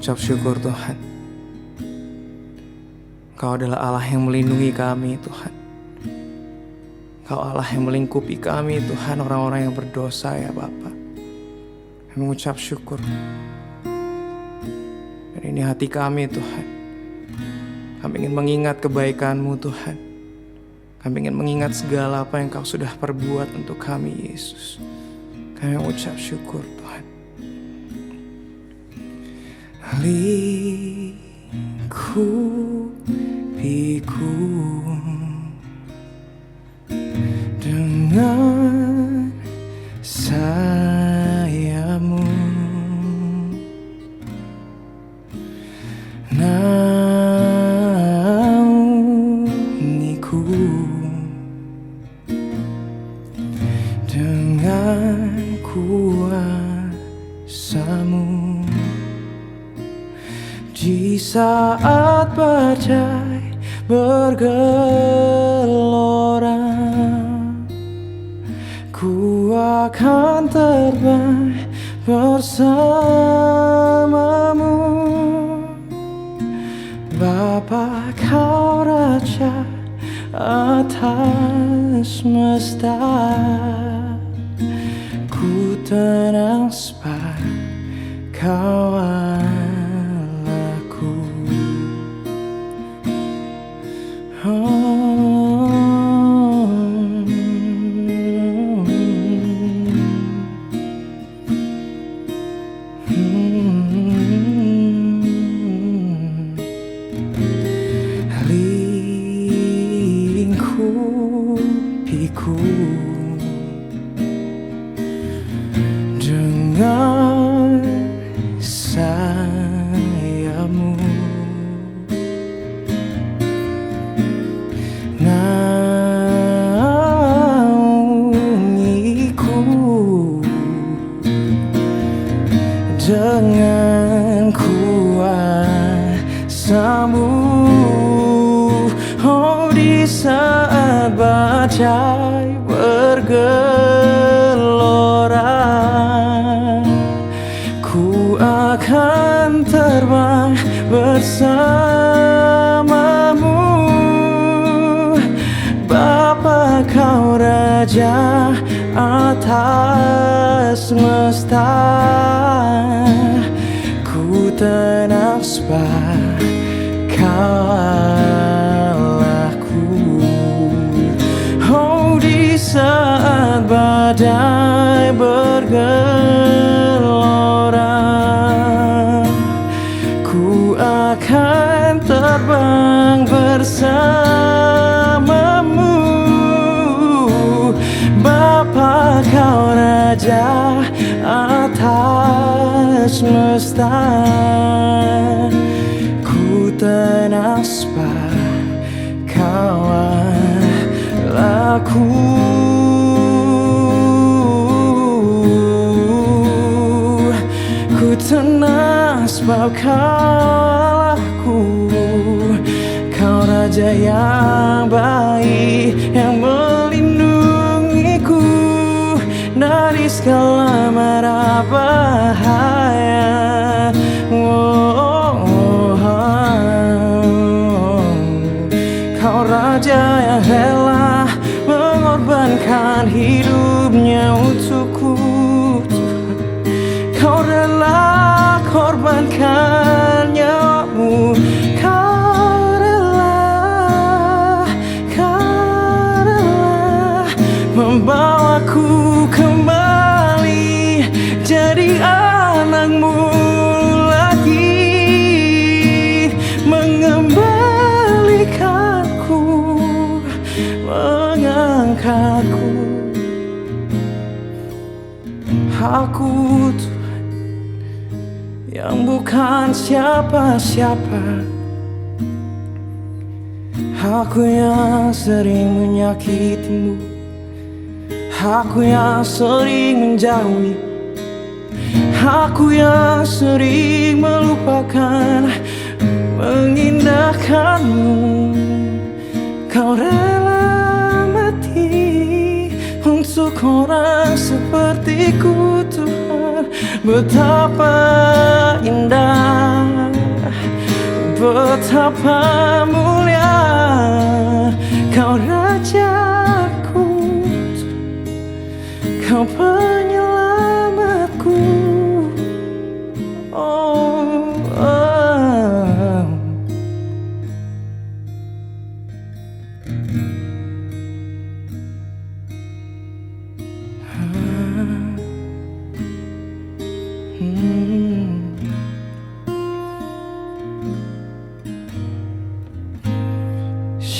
mengucap syukur Tuhan. Kau adalah Allah yang melindungi kami Tuhan. Kau Allah yang melingkupi kami Tuhan, orang-orang yang berdosa ya Bapa. Kami mengucap syukur. Dan ini hati kami Tuhan. Kami ingin mengingat kebaikan-Mu Tuhan. Kami ingin mengingat segala apa yang Kau sudah perbuat untuk kami Yesus. Kami mengucap syukur Tuhan. Lingkupiku dengan sayap-Mu, naungiku dengan kuasa-Mu. Di saat badai bergelora, ku akan terbang bersama-Mu. Bapa, Kau Raja atas semesta, ku tenang sebab Kau Allahku. Lingkupiku dengan sayap-Mu, naungiku dengan kuasa-Mu. Oh, di saat badai bergelora, ku akan terbang bersama-Mu. Bapa, Kau Raja atas semesta, ku tenang sebab Kau Allahku. Oh, di saat badai bergelora, ku akan terbang bersama-Mu. Bapa, Kau Raja atas semesta, ku tenang sebab Kau Allahku. Ku tenang sebab Kau Allahku. Kau Raja yang baik, yang melindungiku dari segala mara bahaya. Kau Raja yang rela mengorbankan hidupnya untukku. Kau rela korbankan nyawa-Mu. Kau rela membawaku kembali jadi anak-Mu lagi, mengembalikanku, mengangkatku. Aku Tuhan yang bukan siapa-siapa, aku yang sering menyakiti-Mu, aku yang sering menjauhi, aku yang sering melupakan, mengindahkan-Mu. Kau rela mati untuk orang sepertiku Tuhan. Betapa indah Betapa mulia Kau Rajaku, Kau penyelamatku. Oh, oh.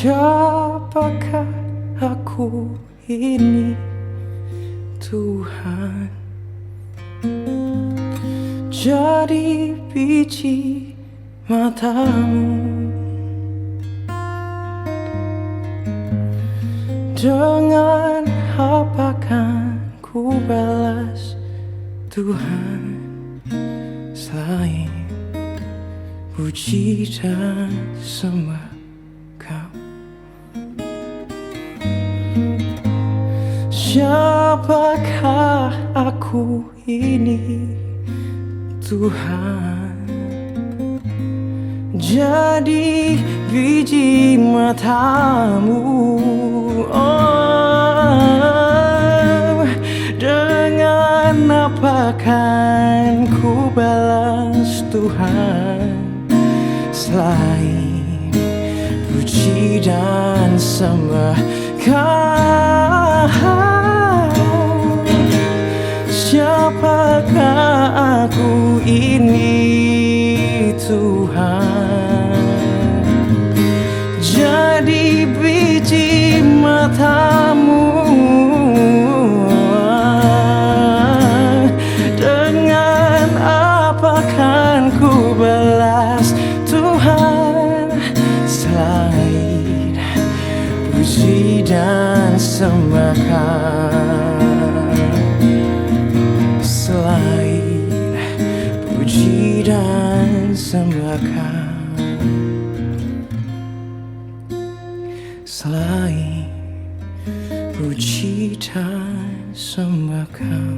Siapakah aku ini, Tuhan? Jadi biji matamu. Dengan apa kan ku balas, Tuhan, selain puji dan sembah Kau? Siapakah aku ini, Tuhan? Jadi biji matamu. Oh, dengan apa kan ku balas, Tuhan, selain puji dan sembah Kau? Siapakah aku ini, Tuhan? Jadi biji matamu. Dengan apa kan ku balas, Tuhan, selain puji dan sembah Kau? Selain puji dan sembah Kau, selain puji dan sembah Kau.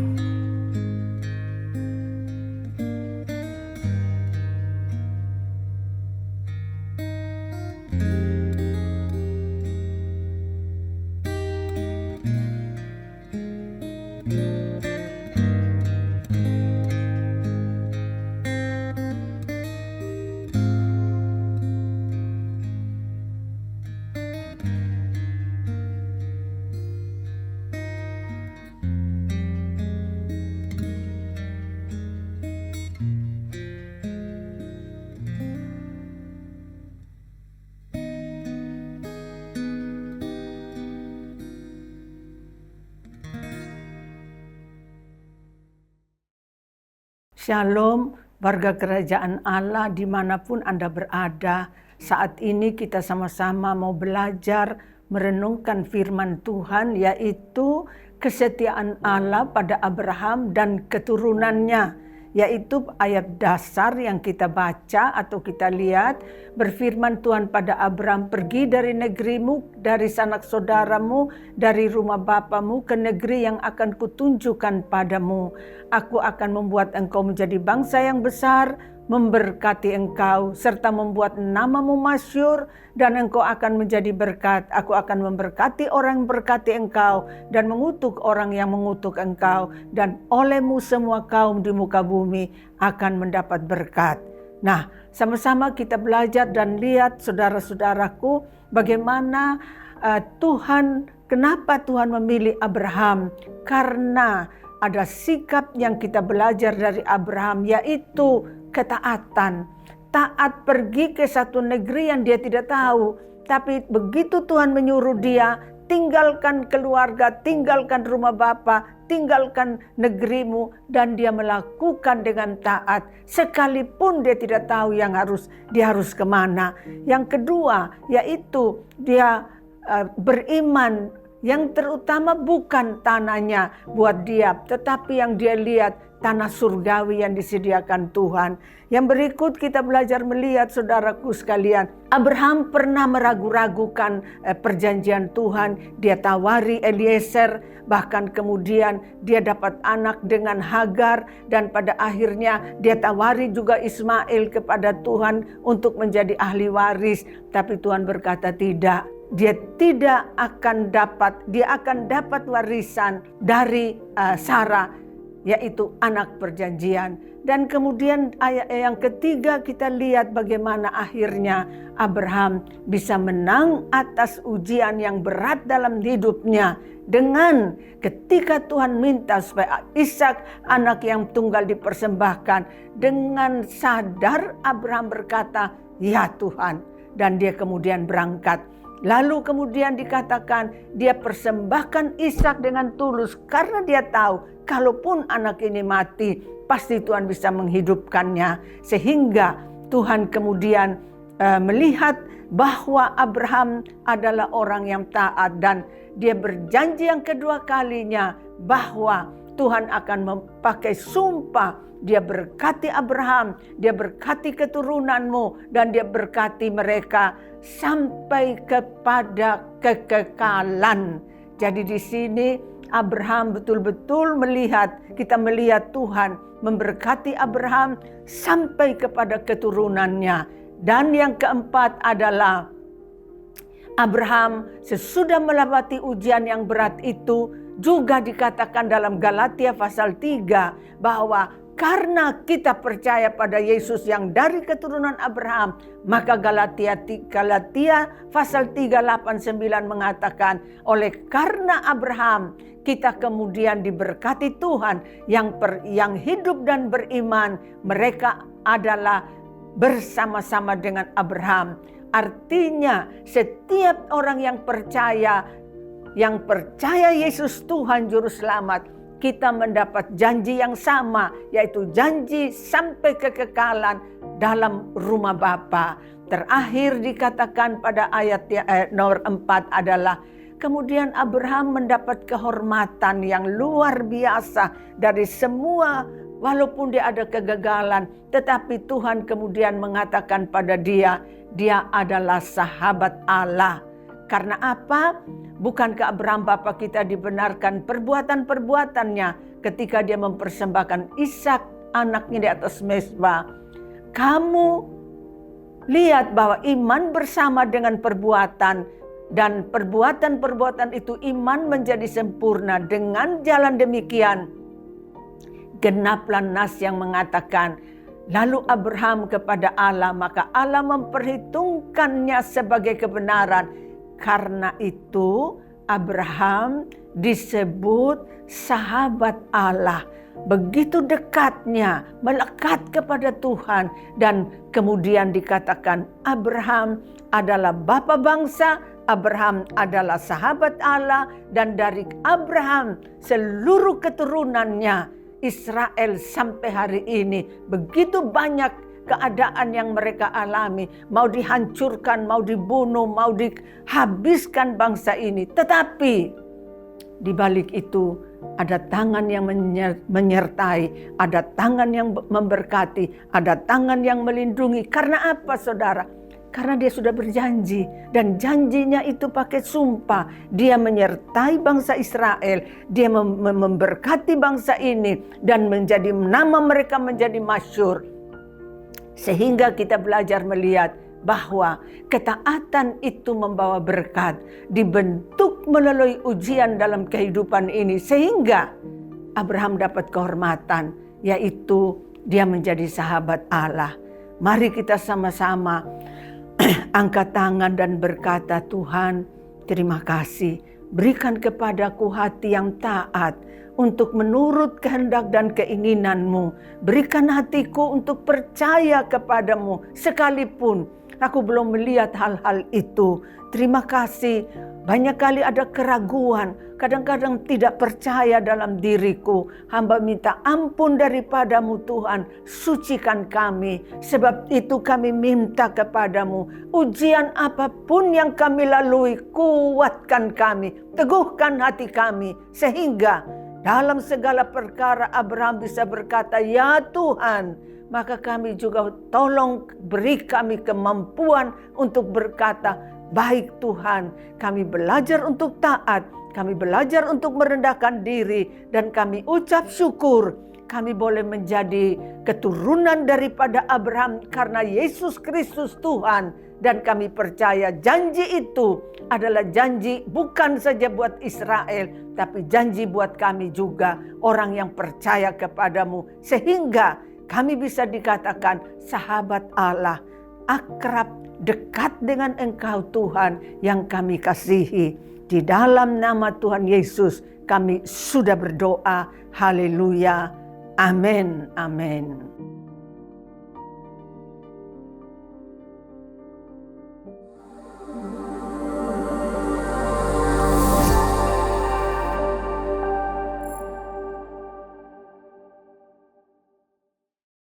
Shalom, warga kerajaan Allah dimanapun Anda berada. Saat ini kita sama-sama mau belajar merenungkan firman Tuhan, yaitu kesetiaan Allah pada Abraham dan keturunannya. Yaitu ayat dasar yang kita baca atau kita lihat, berfirman Tuhan pada Abraham, pergi dari negerimu, dari sanak saudaramu, dari rumah bapamu ke negeri yang akan kutunjukkan padamu. Aku akan membuat engkau menjadi bangsa yang besar, memberkati engkau, serta membuat namamu masyhur, dan engkau akan menjadi berkat. Aku akan memberkati orang yang berkati engkau, dan mengutuk orang yang mengutuk engkau, dan olehmu semua kaum di muka bumi akan mendapat berkat. Nah, sama-sama kita belajar dan lihat, saudara-saudaraku, bagaimana kenapa Tuhan memilih Abraham? Karena ada sikap yang kita belajar dari Abraham, yaitu ketaatan. Taat pergi ke satu negeri yang dia tidak tahu. Tapi begitu Tuhan menyuruh dia, tinggalkan keluarga, tinggalkan rumah bapa, tinggalkan negerimu, dan dia melakukan dengan taat. Sekalipun dia tidak tahu dia harus kemana. Yang kedua, yaitu dia beriman, Yang terutama bukan tanahnya buat dia, tetapi yang dia lihat tanah surgawi yang disediakan Tuhan. Yang berikut kita belajar melihat, saudaraku sekalian, Abraham pernah meragu-ragukan perjanjian Tuhan. Dia tawari Eliezer, bahkan kemudian dia dapat anak dengan Hagar, dan pada akhirnya dia tawari juga Ismail kepada Tuhan untuk menjadi ahli waris. Tapi Tuhan berkata tidak. Dia tidak akan dapat, dia akan dapat warisan dari Sarah, yaitu anak perjanjian. Dan kemudian ayat yang ketiga kita lihat bagaimana akhirnya Abraham bisa menang atas ujian yang berat dalam hidupnya. Dengan ketika Tuhan minta supaya Ishak anak yang tunggal dipersembahkan, dengan sadar Abraham berkata, "Ya Tuhan." Dan dia kemudian berangkat. Lalu kemudian dikatakan dia persembahkan Ishak dengan tulus karena dia tahu kalaupun anak ini mati pasti Tuhan bisa menghidupkannya. Sehingga Tuhan kemudian melihat bahwa Abraham adalah orang yang taat, dan dia berjanji yang kedua kalinya bahwa Tuhan akan memakai sumpah. Dia berkati Abraham, dia berkati keturunanmu, dan dia berkati mereka sampai kepada kekekalan. Jadi di sini Abraham betul-betul melihat, kita melihat Tuhan memberkati Abraham sampai kepada keturunannya. Dan yang keempat adalah Abraham sesudah melewati ujian yang berat itu, juga dikatakan dalam Galatia pasal 3 bahwa karena kita percaya pada Yesus yang dari keturunan Abraham, maka Galatia pasal 3, 8, 9 mengatakan, oleh karena Abraham kita kemudian diberkati Tuhan, yang hidup dan beriman, mereka adalah bersama-sama dengan Abraham. Artinya setiap orang yang percaya Yesus Tuhan Juru Selamat, kita mendapat janji yang sama, yaitu janji sampai kekekalan dalam rumah Bapa. Terakhir dikatakan pada ayat nomor 4 adalah kemudian Abraham mendapat kehormatan yang luar biasa dari semua, walaupun dia ada kegagalan, tetapi Tuhan kemudian mengatakan pada dia adalah sahabat Allah. Karena apa? Bukankah Abraham bapa kita dibenarkan perbuatan-perbuatannya ketika dia mempersembahkan Ishak anaknya di atas mezbah? Kamu lihat bahwa iman bersama dengan perbuatan, dan perbuatan-perbuatan itu iman menjadi sempurna. Dengan jalan demikian genaplah nas yang mengatakan, lalu Abraham kepada Allah, maka Allah memperhitungkannya sebagai kebenaran. Karena itu Abraham disebut sahabat Allah. Begitu dekatnya, melekat kepada Tuhan. Dan kemudian dikatakan Abraham adalah bapa bangsa, Abraham adalah sahabat Allah, dan dari Abraham seluruh keturunannya Israel sampai hari ini. Begitu banyak keadaan yang mereka alami, mau dihancurkan, mau dibunuh, mau dihabiskan bangsa ini. Tetapi di balik itu ada tangan yang menyertai, ada tangan yang memberkati, ada tangan yang melindungi. Karena apa, saudara? Karena dia sudah berjanji, dan janjinya itu pakai sumpah. Dia menyertai bangsa Israel, dia memberkati bangsa ini, dan menjadi nama mereka menjadi masyhur. Sehingga kita belajar melihat bahwa ketaatan itu membawa berkat, dibentuk melalui ujian dalam kehidupan ini, sehingga Abraham dapat kehormatan, yaitu dia menjadi sahabat Allah. Mari kita sama-sama angkat tangan dan berkata, Tuhan, terima kasih, berikan kepadaku hati yang taat untuk menurut kehendak dan keinginan-Mu. Berikan hatiku untuk percaya kepadamu sekalipun Aku belum melihat hal-hal itu. Terima kasih. Banyak kali ada keraguan, kadang-kadang tidak percaya dalam diriku. Hamba minta ampun daripadamu Tuhan, sucikan kami. Sebab itu kami minta kepadamu, ujian apapun yang kami lalui, kuatkan kami, teguhkan hati kami. Sehingga dalam segala perkara Abraham bisa berkata, ya Tuhan, maka kami juga tolong beri kami kemampuan untuk berkata, baik Tuhan, kami belajar untuk taat, kami belajar untuk merendahkan diri, dan kami ucap syukur. Kami boleh menjadi keturunan daripada Abraham karena Yesus Kristus Tuhan. Dan kami percaya janji itu adalah janji bukan saja buat Israel, tapi janji buat kami juga, orang yang percaya kepadamu. Sehingga kami bisa dikatakan sahabat Allah, akrab, dekat dengan Engkau Tuhan yang kami kasihi. Di dalam nama Tuhan Yesus kami sudah berdoa. Haleluya. Amin. Amin.